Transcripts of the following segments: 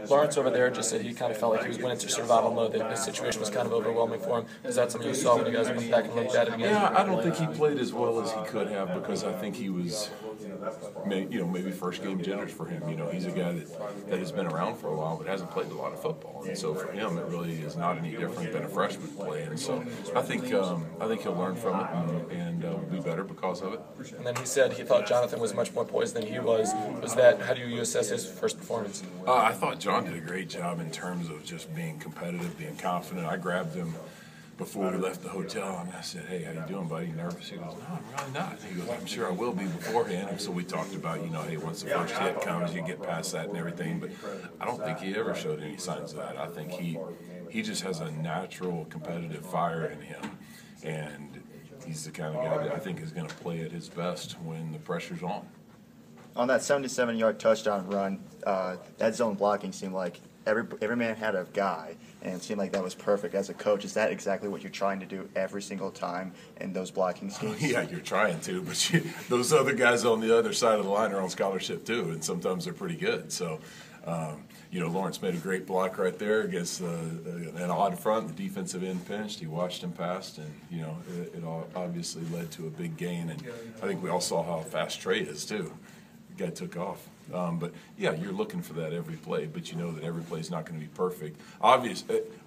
Lawrence over there just said he kind of felt like he was winning through survival mode, that the situation was kind of overwhelming for him. Is that something you saw when you guys went back and looked at it again? Yeah, I don't think he played as well as he could have because I think he was, maybe first game jitters for him. He's a guy that has been around for a while but hasn't played a lot of football, and so for him it really is not any different than a freshman playing. So I think he'll learn from it and be better because of it. And then he said he thought Jonathan was much more poised than he was. How do you assess his first performance? I thought John did a great job in terms of just being competitive, being confident. I grabbed him before we left the hotel, and I said, "Hey, how you doing, buddy? You nervous?" He goes, "No, I'm really not." He goes, "I'm sure I will be beforehand." And so we talked about, hey, once the first hit comes, you get past that and everything. But I don't think he ever showed any signs of that. I think he just has a natural competitive fire in him, and he's the kind of guy that I think is going to play at his best when the pressure's on. On that 77-yard touchdown run, that zone blocking seemed like every man had a guy, and it seemed like that was perfect. As a coach, is that exactly what you're trying to do every single time in those blocking schemes? Yeah, you're trying to, but those other guys on the other side of the line are on scholarship too, and sometimes they're pretty good. So, Lawrence made a great block right there against an odd front. The defensive end pinched. He watched him pass, and it all obviously led to a big gain. And I think we all saw how fast Trey is too. The guy took off. But yeah, you're looking for that every play, but you know that every play is not going to be perfect.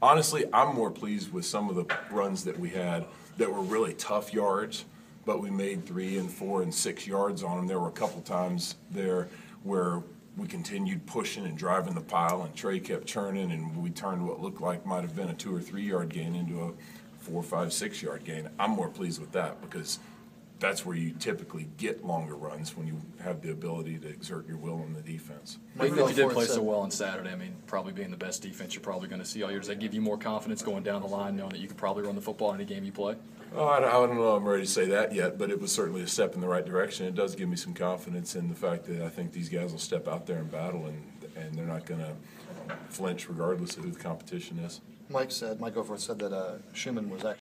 Honestly, I'm more pleased with some of the runs that we had that were really tough yards, but we made 3 and 4 and 6 yards on them. There were a couple times there where we continued pushing and driving the pile, and Trey kept churning, and we turned what looked like might have been a 2 or 3 yard gain into a 4, 5, 6 yard gain. I'm more pleased with that because that's where you typically get longer runs, when you have the ability to exert your will in the defense. Even if you did play so well on Saturday, probably being the best defense you're probably going to see all year, does that give you more confidence going down the line, knowing that you can probably run the football in any game you play? Oh, I don't know I'm ready to say that yet, but it was certainly a step in the right direction. It does give me some confidence in the fact that I think these guys will step out there and battle, and they're not going to flinch regardless of who the competition is. Mike Goforth said that Schumann was actually